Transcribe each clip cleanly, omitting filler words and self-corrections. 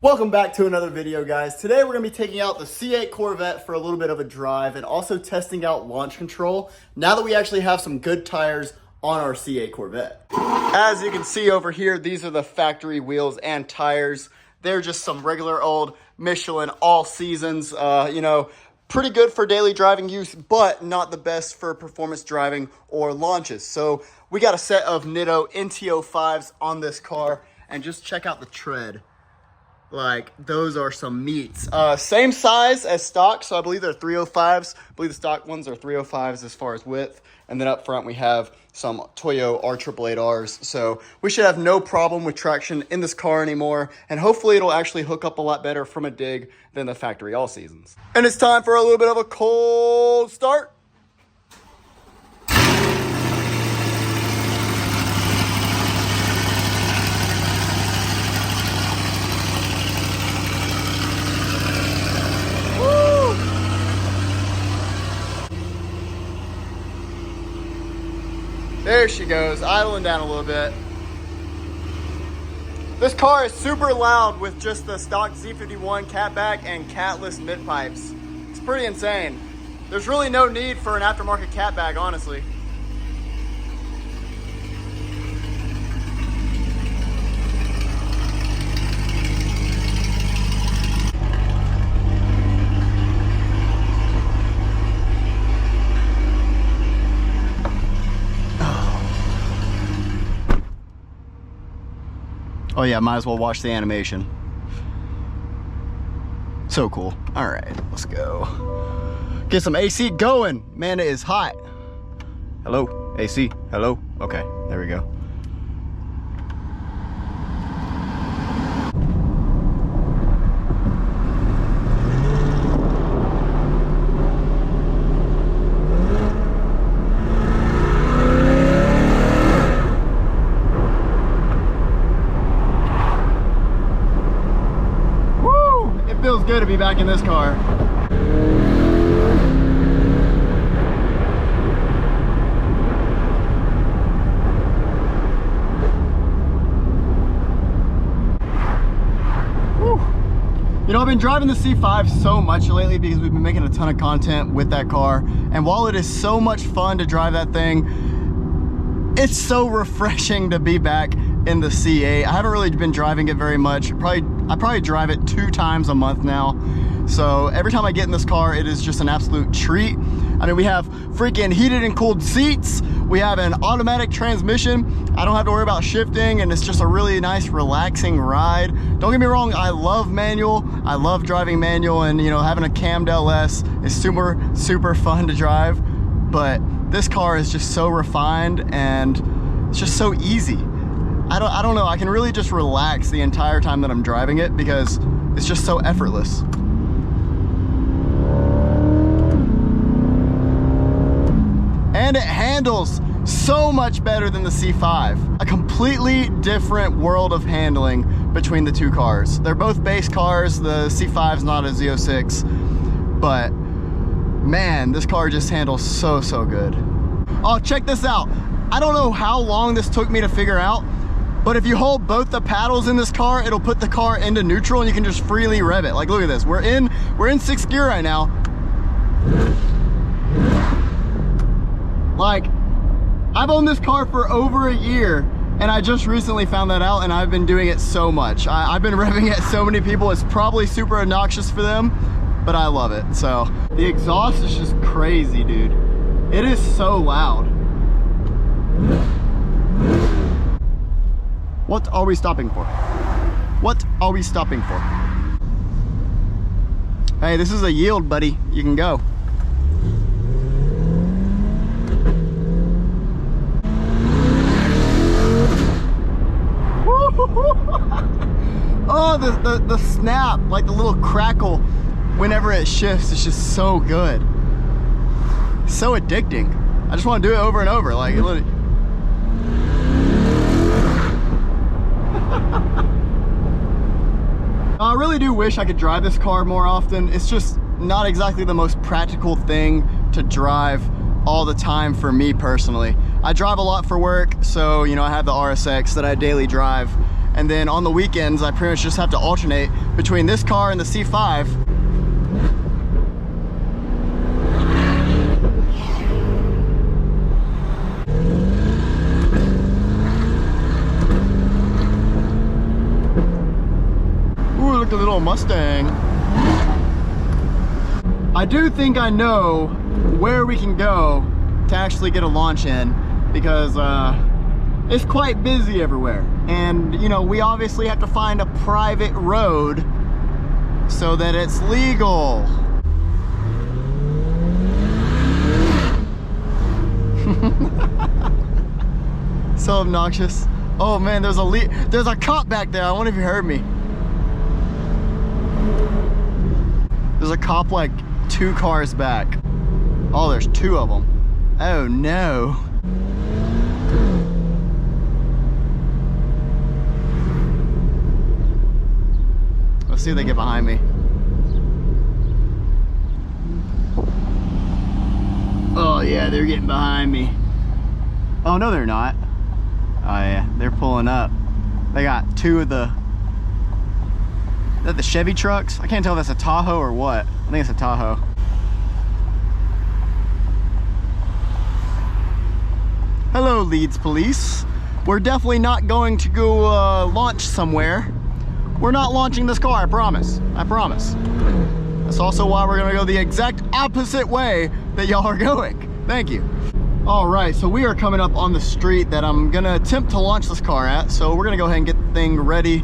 Welcome back to another video, guys. Today we're going to be taking out the C8 Corvette for a little bit of a drive and also testing out launch control now that we actually have some good tires on our C8 Corvette. As you can see over here, these are the factory wheels and tires. They're just some regular old Michelin all seasons, pretty good for daily driving use, but not the best for performance driving or launches. So we got a set of Nitto NT05's on this car, and just check out the tread. Like, those are some meats. Same size as stock, so I believe they're 305's. I believe the stock ones are 305's as far as width. And then up front we have some Toyo R888Rs. So we should have no problem with traction in this car anymore. And hopefully it'll actually hook up a lot better from a dig than the factory all seasons. And it's time for a little bit of a cold start. There she goes, idling down a little bit. This car is super loud with just the stock Z51 catback and catless mid pipes. It's pretty insane. There's really no need for an aftermarket catback, honestly. Oh yeah, might as well watch the animation. So cool. All right, let's go. Get some AC going. Man, it is hot. Hello, AC, hello? Okay, there we go. Feels good to be back in this car. Whew. You know, I've been driving the C5 so much lately because we've been making a ton of content with that car. And while it is so much fun to drive that thing, it's so refreshing to be back in the C8. I haven't really been driving it very much. I probably drive it 2 times a month now. So every time I get in this car, it is just an absolute treat. I mean, we have freaking heated and cooled seats. We have an automatic transmission. I don't have to worry about shifting, and it's just a really nice, relaxing ride. Don't get me wrong, I love manual. I love driving manual, and having a cammed LS is super, super fun to drive. But this car is just so refined, and it's just so easy. I don't know, I can really just relax the entire time that I'm driving it because it's just so effortless. And it handles so much better than the C5. A completely different world of handling between the two cars. They're both base cars. The C5's not a Z06, but man, this car just handles so, so good. Oh, check this out. I don't know how long this took me to figure out, but if you hold both the paddles in this car, it'll put the car into neutral and you can just freely rev it. Like, look at this. We're in 6th gear right now. Like, I've owned this car for over a year and I just recently found that out, and I've been doing it so much. I've been revving it so many people. It's probably super obnoxious for them, but I love it. So the exhaust is just crazy, dude. It is so loud. What are we stopping for? What are we stopping for? Hey, this is a yield, buddy. You can go. Oh, the snap, like the little crackle whenever it shifts, it's just so good. It's so addicting. I just want to do it over and over. Like, it literally... I really do wish I could drive this car more often. It's just not exactly the most practical thing to drive all the time for me personally. I drive a lot for work, so I have the RSX that I daily drive, And then on the weekends, I pretty much just have to alternate between this car and the C5. Ooh, look at the little Mustang. I do think I know where we can go to actually get a launch in, because it's quite busy everywhere. And you know, we obviously have to find a private road so that it's legal. So obnoxious. Oh man, there's a cop back there. I wonder if you heard me. There's a cop like 2 cars back. Oh, there's 2 of them. Oh no. Let's see if they get behind me. Oh yeah, they're getting behind me. Oh no, they're not. Oh yeah, they're pulling up. They got 2 of the... Is that the Chevy trucks? I can't tell if that's a Tahoe or what. I think it's a Tahoe. Hello, Leeds Police. We're definitely not going to go launch somewhere. We're not launching this car, I promise. I promise. That's also why we're gonna go the exact opposite way that y'all are going. Thank you. All right, so we are coming up on the street that I'm gonna attempt to launch this car at. So we're gonna go ahead and get the thing ready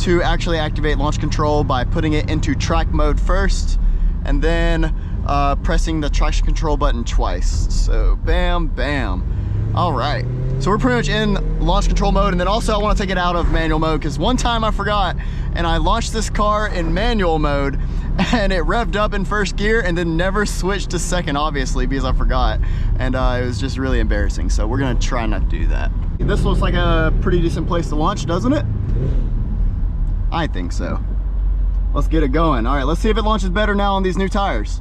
to actually activate launch control by putting it into track mode first, and then pressing the traction control button twice. So bam, bam. All right, so we're pretty much in launch control mode, and then also I want to take it out of manual mode, because one time I forgot and I launched this car in manual mode and it revved up in first gear and then never switched to second, obviously, because I forgot, and it was just really embarrassing. So we're gonna try not to do that. This looks like a pretty decent place to launch, doesn't it? I think so. Let's get it going. All right, let's see if it launches better now on these new tires.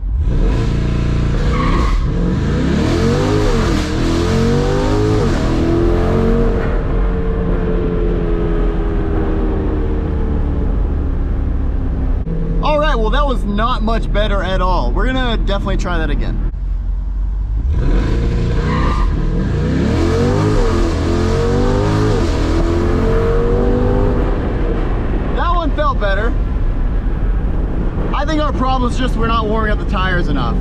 All right, well, that was not much better at all. We're gonna definitely try that again. Felt better. I think our problem is just we're not warming up the tires enough.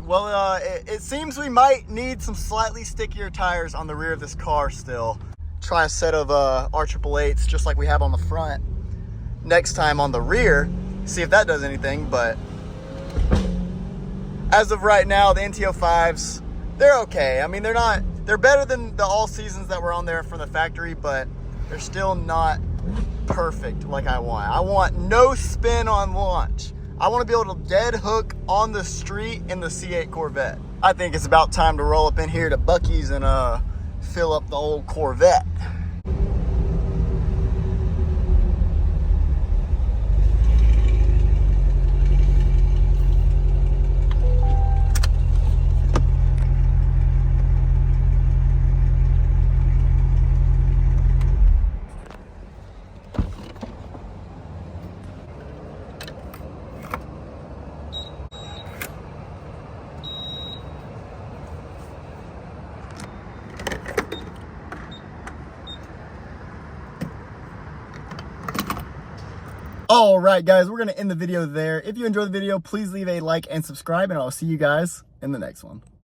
Well, it seems we might need some slightly stickier tires on the rear of this car still. Try a set of R888s just like we have on the front next time on the rear, see if that does anything. But as of right now, the NT05's, they're okay. I mean, they're better than the all seasons that were on there from the factory, but they're still not perfect like I want. I want no spin on launch. I want to be able to dead hook on the street in the C8 Corvette. I think it's about time to roll up in here to Buc-ee's and fill up the old Corvette. All right, guys, we're going to end the video there. If you enjoyed the video, please leave a like and subscribe, and I'll see you guys in the next one.